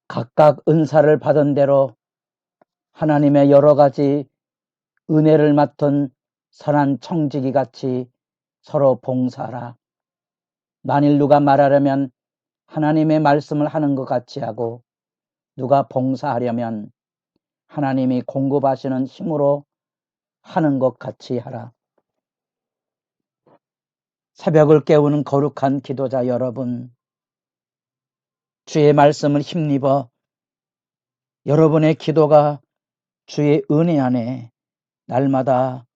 각각 은사를 받은 대로 하나님의 여러 가지 은혜를 맡은 선한 청지기 같이 서로 봉사하라. 만일 누가 말하려면 하나님의 말씀을 하는 것 같이 하고, 누가 봉사하려면 하나님이 공급하시는 힘으로 하는 것 같이 하라. 새벽을 깨우는 거룩한 기도자 여러분, 주의 말씀을 힘입어 여러분의 기도가 주의 은혜 안에 날마다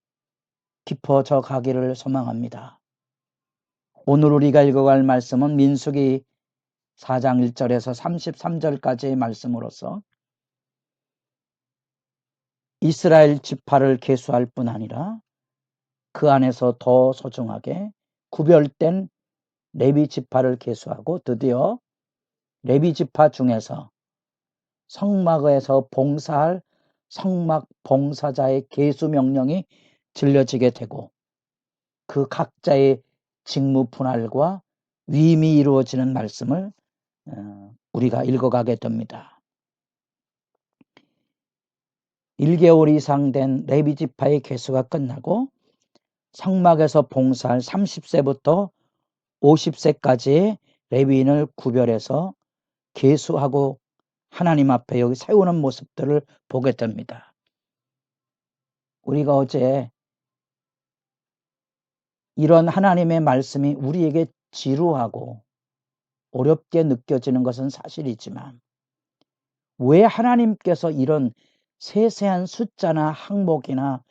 깊어져 가기를 소망합니다. 오늘 우리가 읽어갈 말씀은 민수기 4장 1절에서 33절까지의 말씀으로서 이스라엘 지파를 계수할 뿐 아니라 그 안에서 더 소중하게 구별된 레위 지파를 계수하고 드디어 레위 지파 중에서 성막에서 봉사할 성막 봉사자의 계수 명령이 들려지게 되고, 그 각자의 직무 분할과 위임이 이루어지는 말씀을 우리가 읽어가게 됩니다. 1개월 이상 된 레위 지파의 계수가 끝나고 성막에서 봉사할 30세부터 50세까지의 레위인을 구별해서 계수하고 하나님 앞에 여기 세우는 모습들을 보게 됩니다. 우리가 어제 이런 하나님의 말씀이 우리에게 지루하고 어렵게 느껴지는 것은 사실이지만, 왜 하나님께서 이런 세세한 숫자나 항목이나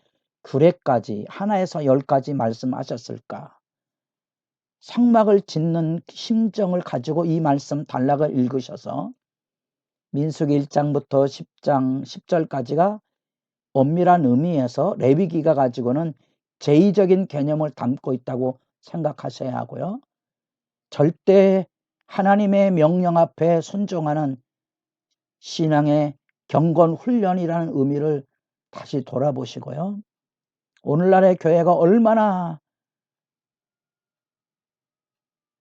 규례까지 하나에서 10가지 말씀하셨을까? 성막을 짓는 심정을 가지고 이 말씀 단락을 읽으셔서 민수기 1장부터 10장 10절까지가 엄밀한 의미에서 레위기가 가지고는 제의적인 개념을 담고 있다고 생각하셔야 하고요. 절대 하나님의 명령 앞에 순종하는 신앙의 경건 훈련이라는 의미를 다시 돌아보시고요. 오늘날의 교회가 얼마나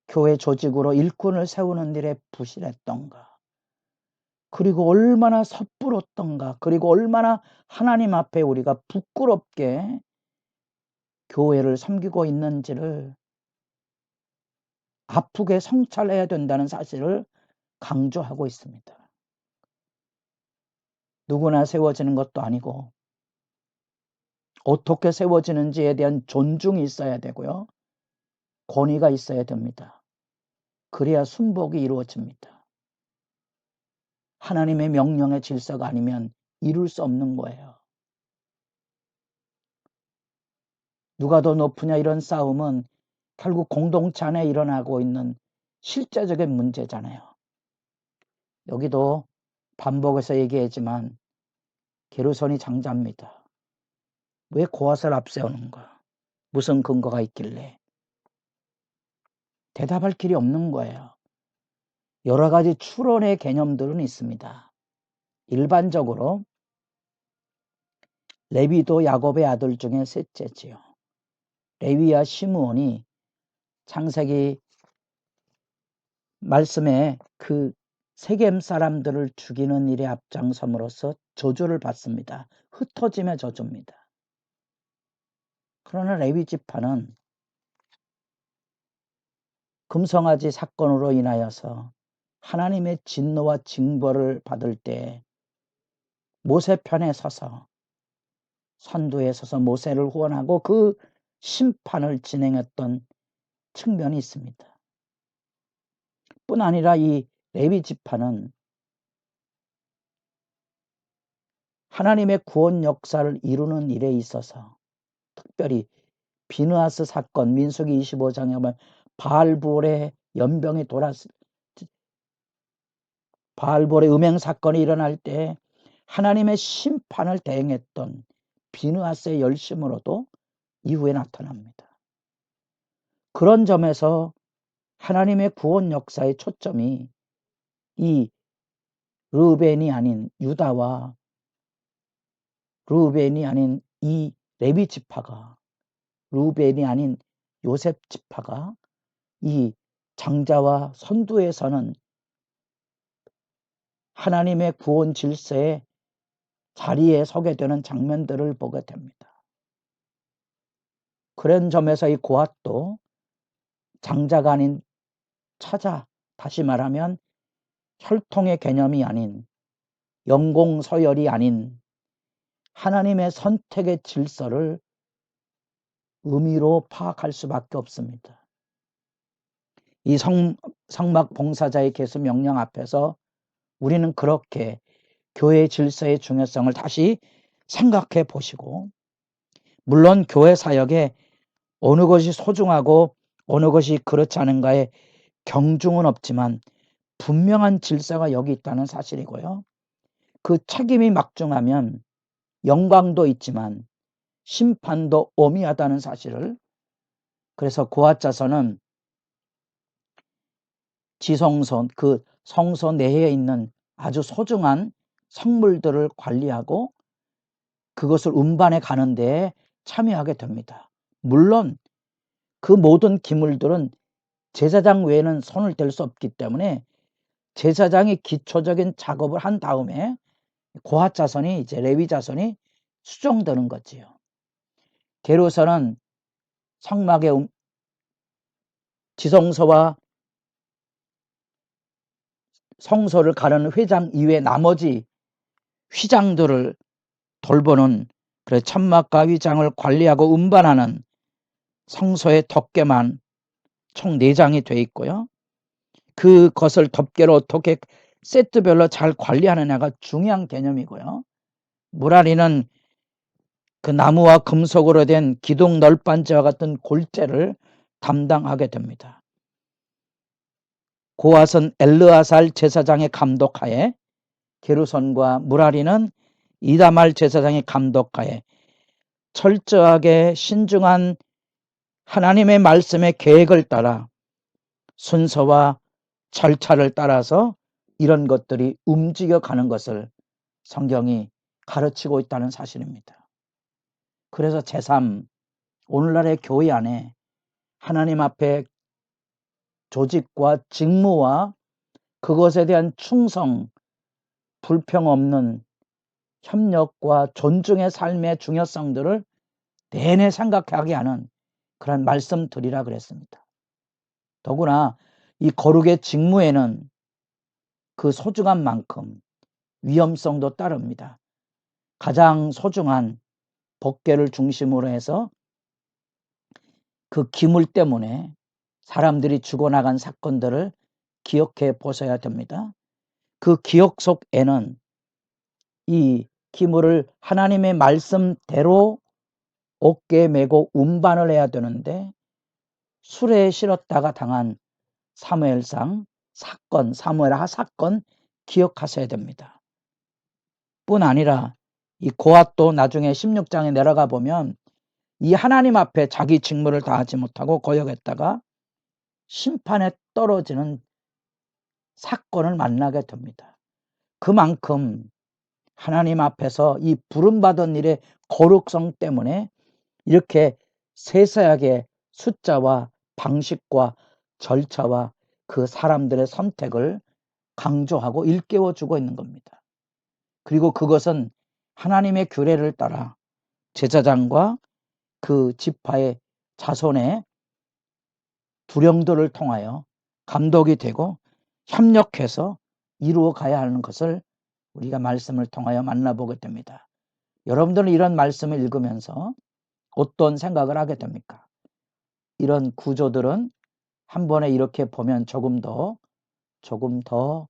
교회 조직으로 일꾼을 세우는 일에 부실했던가, 그리고 얼마나 섣불었던가, 그리고 얼마나 하나님 앞에 우리가 부끄럽게 교회를 섬기고 있는지를 아프게 성찰해야 된다는 사실을 강조하고 있습니다. 누구나 세워지는 것도 아니고 어떻게 세워지는지에 대한 존중이 있어야 되고요. 권위가 있어야 됩니다. 그래야 순복이 이루어집니다. 하나님의 명령의 질서가 아니면 이룰 수 없는 거예요. 누가 더 높으냐 이런 싸움은 결국 공동체 안에 일어나고 있는 실제적인 문제잖아요. 여기도 반복해서 얘기하지만 게르손이 장자입니다. 왜 고앗을 앞세우는가? 무슨 근거가 있길래? 대답할 길이 없는 거예요. 여러 가지 추론의 개념들은 있습니다. 일반적으로 레위도 야곱의 아들 중에 셋째지요. 레위와 시므온이 창세기 말씀에 그 세겜 사람들을 죽이는 일에 앞장섬으로써 저주를 받습니다. 흩어짐의 저주입니다. 그러나 레위 지파는 금송아지 사건으로 인하여서 하나님의 진노와 징벌을 받을 때 모세 편에 서서, 선두에 서서 모세를 후원하고 그 심판을 진행했던 측면이 있습니다. 뿐 아니라 이 레위 지파는 하나님의 구원 역사를 이루는 일에 있어서, 특별히 비느하스 사건, 민수기 25장에 보면 바알볼의 연병이 바알볼의 음행 사건이 일어날 때 하나님의 심판을 대행했던 비느하스의 열심으로도 이후에 나타납니다. 그런 점에서 하나님의 구원 역사의 초점이 이 르우벤이 아닌 유다와 르우벤이 아닌 이 레위 지파가, 르우벤이 아닌 요셉 지파가 이 장자와 선두에 서는 하나님의 구원 질서의 자리에 서게 되는 장면들을 보게 됩니다. 그런 점에서 이 고핫도 장자가 아닌 차자, 다시 말하면 혈통의 개념이 아닌 영공서열이 아닌 하나님의 선택의 질서를 의미로 파악할 수밖에 없습니다. 이 성막 봉사자의 계수 명령 앞에서 우리는 그렇게 교회 질서의 중요성을 다시 생각해 보시고, 물론 교회 사역에 어느 것이 소중하고 어느 것이 그렇지 않은가에 경중은 없지만 분명한 질서가 여기 있다는 사실이고요. 그 책임이 막중하면 영광도 있지만 심판도 오미하다는 사실을, 그래서 고핫자서는 지성소, 그 성소 내에 있는 아주 소중한 성물들을 관리하고 그것을 운반해 가는 데에 참여하게 됩니다. 물론 그 모든 기물들은 제사장 외에는 손을 댈 수 없기 때문에 제사장이 기초적인 작업을 한 다음에 고핫 자손이, 이제 레위 자손이 수정되는 거지요. 게로서는 성막의 지성소와 성소를 가르는 회장 이외 나머지 휘장들을 돌보는, 그래 천막과 휘장을 관리하고 운반하는 성소의 덮개만 총 4장이 되어 있고요. 그것을 덮개로 어떻게 세트별로 잘 관리하느냐가 중요한 개념이고요. 무라리는 그 나무와 금속으로 된 기둥 널빤지와 같은 골재를 담당하게 됩니다. 고핫은 엘르아살 제사장의 감독하에, 게르손과 무라리는 이다말 제사장의 감독하에 철저하게 신중한 하나님의 말씀의 계획을 따라 순서와 절차를 따라서 이런 것들이 움직여가는 것을 성경이 가르치고 있다는 사실입니다. 그래서 제3, 오늘날의 교회 안에 하나님 앞에 조직과 직무와 그것에 대한 충성, 불평 없는 협력과 존중의 삶의 중요성들을 내내 생각하게 하는 그런 말씀들이라 그랬습니다. 더구나 이 거룩의 직무에는 그 소중한 만큼 위험성도 따릅니다. 가장 소중한 법궤를 중심으로 해서 그 기물 때문에 사람들이 죽어나간 사건들을 기억해 보셔야 됩니다. 그 기억 속에는 이 기물을 하나님의 말씀대로 어깨에 메고 운반을 해야 되는데 수레에 실었다가 당한 사무엘상 사건, 사무엘하 사건 기억하셔야 됩니다. 뿐 아니라 이 고핫도 나중에 16장에 내려가 보면 이 하나님 앞에 자기 직무를 다하지 못하고 거역했다가 심판에 떨어지는 사건을 만나게 됩니다. 그만큼 하나님 앞에서 이 부름받은 일의 거룩성 때문에 이렇게 세세하게 숫자와 방식과 절차와 그 사람들의 선택을 강조하고 일깨워주고 있는 겁니다. 그리고 그것은 하나님의 규례를 따라 제사장과 그 지파의 자손의 두령들을 통하여 감독이 되고 협력해서 이루어 가야 하는 것을 우리가 말씀을 통하여 만나보게 됩니다. 여러분들은 이런 말씀을 읽으면서 어떤 생각을 하게 됩니까? 이런 구조들은 한 번에 이렇게 보면 조금 더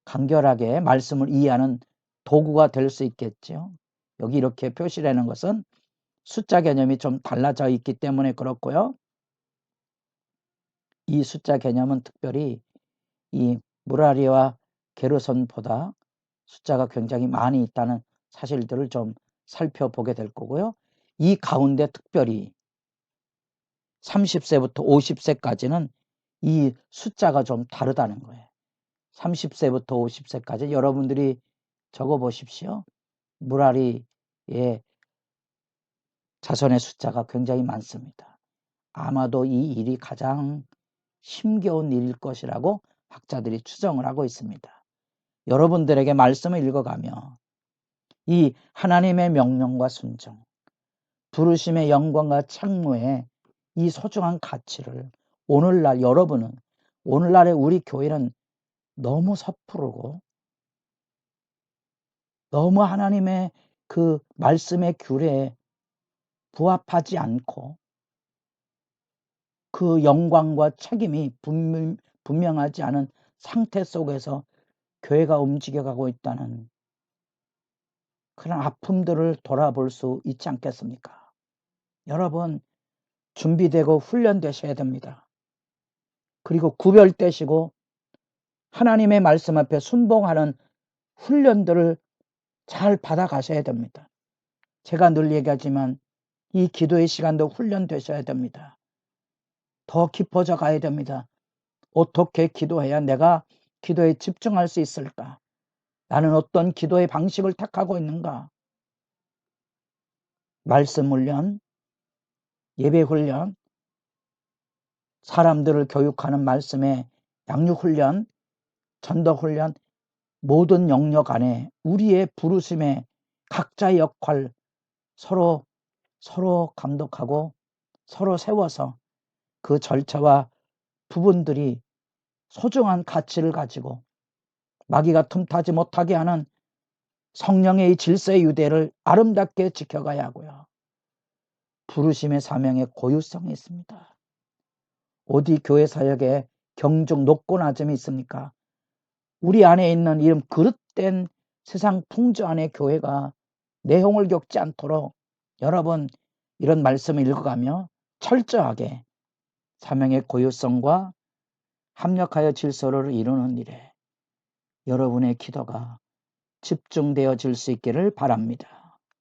간결하게 말씀을 이해하는 도구가 될 수 있겠죠. 여기 이렇게 표시를 하는 것은 숫자 개념이 좀 달라져 있기 때문에 그렇고요. 이 숫자 개념은 특별히 이 무라리와 게르손보다 숫자가 굉장히 많이 있다는 사실들을 좀 살펴보게 될 거고요. 이 가운데 특별히 30세부터 50세까지는 이 숫자가 좀 다르다는 거예요. 30세부터 50세까지 여러분들이 적어 보십시오. 무라리의 자손의 숫자가 굉장히 많습니다. 아마도 이 일이 가장 힘겨운 일일 것이라고 학자들이 추정을 하고 있습니다. 여러분들에게 말씀을 읽어가며 이 하나님의 명령과 순종, 부르심의 영광과 책무의 이 소중한 가치를 오늘날 여러분은, 오늘날의 우리 교회는 너무 섣부르고 너무 하나님의 그 말씀의 규례에 부합하지 않고 그 영광과 책임이 분명하지 않은 상태 속에서 교회가 움직여가고 있다는 그런 아픔들을 돌아볼 수 있지 않겠습니까? 여러분, 준비되고 훈련되셔야 됩니다. 그리고 구별되시고 하나님의 말씀 앞에 순종하는 훈련들을 잘 받아가셔야 됩니다. 제가 늘 얘기하지만 이 기도의 시간도 훈련되셔야 됩니다. 더 깊어져 가야 됩니다. 어떻게 기도해야 내가 기도에 집중할 수 있을까? 나는 어떤 기도의 방식을 택하고 있는가? 말씀 훈련, 예배 훈련, 사람들을 교육하는 말씀의 양육 훈련, 전도 훈련, 모든 영역 안에 우리의 부르심의 각자의 역할 서로 감독하고 서로 세워서 그 절차와 부분들이 소중한 가치를 가지고 마귀가 틈타지 못하게 하는 성령의 이 질서의 유대를 아름답게 지켜가야 하고요. 부르심의 사명의 고유성이 있습니다. 어디 교회 사역에 경중 높고 낮음이 있습니까? 우리 안에 있는 이런 그릇된 세상 풍조 안의 교회가 내홍을 겪지 않도록 여러분 이런 말씀을 읽어가며 철저하게 사명의 고유성과 합력하여 질서를 이루는 일에 여러분의 기도가 집중되어질 수 있기를 바랍니다.